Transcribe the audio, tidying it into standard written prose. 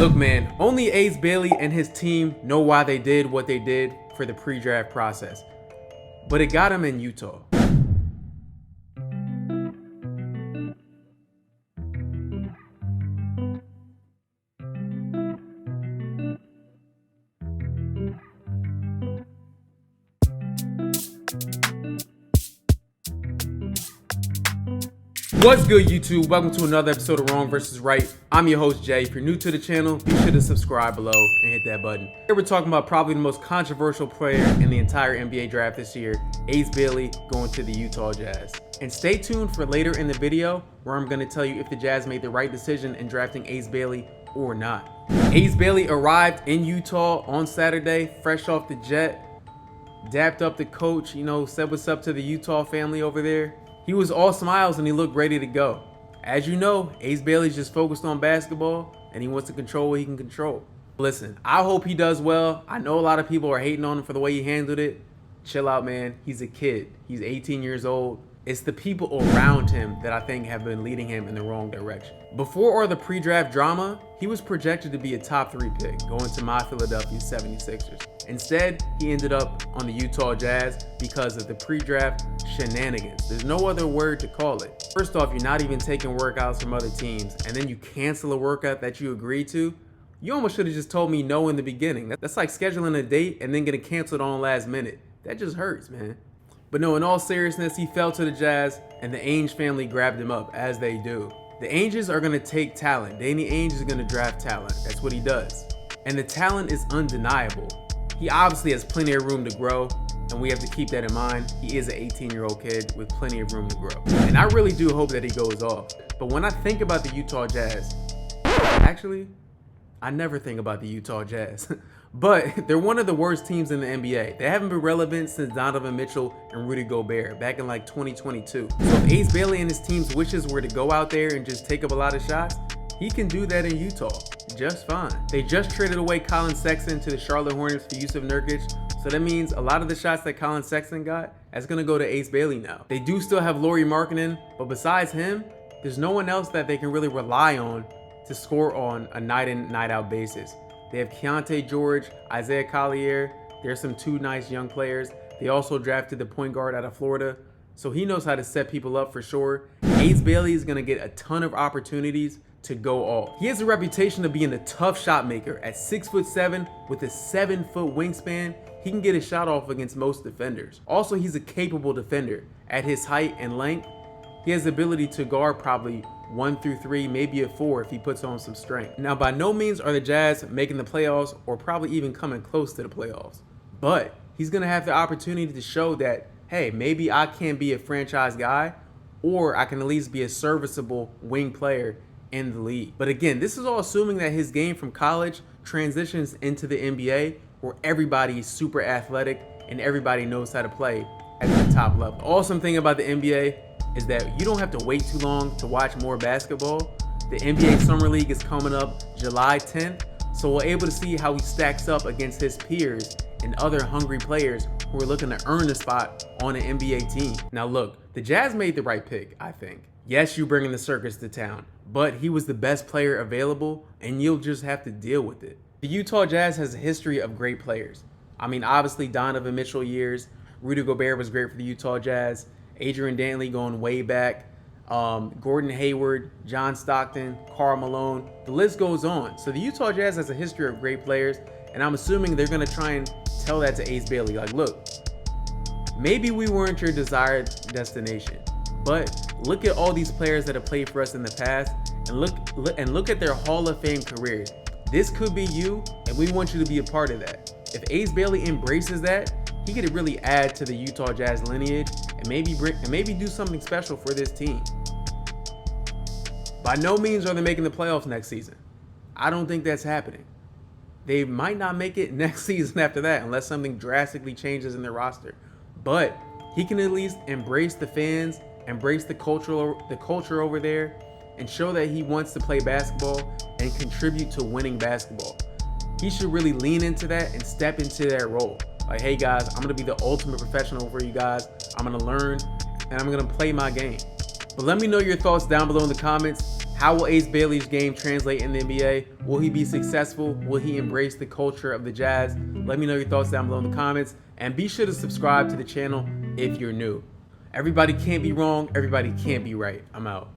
Look, man, only Ace Bailey and his team know why they did what they did for the pre-draft process, but it got him in Utah. What's good, YouTube? Welcome to another episode of Wrong vs. Right. I'm your host, Jay. If you're new to the channel, be sure to subscribe below and hit that button. Here we're talking about probably the most controversial player in the entire NBA draft this year, Ace Bailey, going to the Utah Jazz. And stay tuned for later in the video where I'm going to tell you if the Jazz made the right decision in drafting Ace Bailey or not. Ace Bailey arrived in Utah on Saturday, fresh off the jet, dapped up the coach, said what's up to the Utah family over there. He was all smiles and he looked ready to go. As you know, Ace Bailey's just focused on basketball and he wants to control what he can control. Listen, I hope he does well. I know a lot of people are hating on him for the way he handled it. Chill out, man. He's a kid. He's 18 years old. It's the people around him that I think have been leading him in the wrong direction. Before all the pre-draft drama, he was projected to be a top 3 pick going to my Philadelphia 76ers. Instead, he ended up on the Utah Jazz because of the pre-draft shenanigans. There's no other word to call it. First off, you're not even taking workouts from other teams, and then you cancel a workout that you agreed to. You almost should have just told me no in the beginning. That's like scheduling a date and then getting canceled on the last minute. That just hurts, man. But no, in all seriousness, he fell to the Jazz, and the Ainge family grabbed him up, as they do. The Ainges are going to take talent. Danny Ainge is going to draft talent. That's what he does. And the talent is undeniable. He obviously has plenty of room to grow, and we have to keep that in mind. He is an 18-year-old kid with plenty of room to grow. And I really do hope that he goes off. But when I think about the Utah Jazz, actually, I never think about the Utah Jazz. But they're one of the worst teams in the NBA. They haven't been relevant since Donovan Mitchell and Rudy Gobert back in like 2022. So if Ace Bailey and his team's wishes were to go out there and just take up a lot of shots, he can do that in Utah just fine. They just traded away Colin Sexton to the Charlotte Hornets for Jusuf Nurkic. So that means a lot of the shots that Colin Sexton got, that's gonna go to Ace Bailey now. They do still have Lauri Markkanen, but besides him, there's no one else that they can really rely on to score on a night in, night out basis. They have Keontae George, Isaiah Collier. There's some 2 nice young players. They also drafted the point guard out of Florida, so he knows how to set people up for sure. Ace Bailey is gonna get a ton of opportunities to go off. He has a reputation of being a tough shot maker. At 6'7" with a 7-foot wingspan, he can get a shot off against most defenders. Also, he's a capable defender. At his height and length, he has the ability to guard probably 1 through 3, maybe a 4 if he puts on some strength. Now, by no means are the Jazz making the playoffs or probably even coming close to the playoffs, but he's gonna have the opportunity to show that, hey, maybe I can be a franchise guy, or I can at least be a serviceable wing player in the league. But again, this is all assuming that his game from college transitions into the NBA, where everybody is super athletic and everybody knows how to play at the top level. The awesome thing about the NBA is that you don't have to wait too long to watch more basketball. The NBA Summer League is coming up July 10th, so we're able to see how he stacks up against his peers and other hungry players who are looking to earn a spot on an NBA team. Now look, the Jazz made the right pick, I think. Yes, you're bringing the circus to town, but he was the best player available, and you'll just have to deal with it. The Utah Jazz has a history of great players. I mean, obviously Donovan Mitchell years, Rudy Gobert was great for the Utah Jazz, Adrian Dantley going way back, Gordon Hayward, John Stockton, Karl Malone, the list goes on. So the Utah Jazz has a history of great players, and I'm assuming they're gonna try and tell that to Ace Bailey. Like, look, maybe we weren't your desired destination, but look at all these players that have played for us in the past, and look at their Hall of Fame careers. This could be you, and we want you to be a part of that. If Ace Bailey embraces that, he could really add to the Utah Jazz lineage and maybe do something special for this team. By no means are they making the playoffs next season. I don't think that's happening. They might not make it next season after that unless something drastically changes in their roster. But he can at least embrace the fans, embrace the culture over there, and show that he wants to play basketball and contribute to winning basketball. He should really lean into that and step into that role. Like, hey guys, I'm gonna be the ultimate professional for you guys. I'm gonna learn and I'm gonna play my game. But let me know your thoughts down below in the comments. How will Ace Bailey's game translate in the NBA? Will he be successful? Will he embrace the culture of the Jazz? Let me know your thoughts down below in the comments, and be sure to subscribe to the channel if you're new. Everybody can't be wrong, everybody can't be right. I'm out.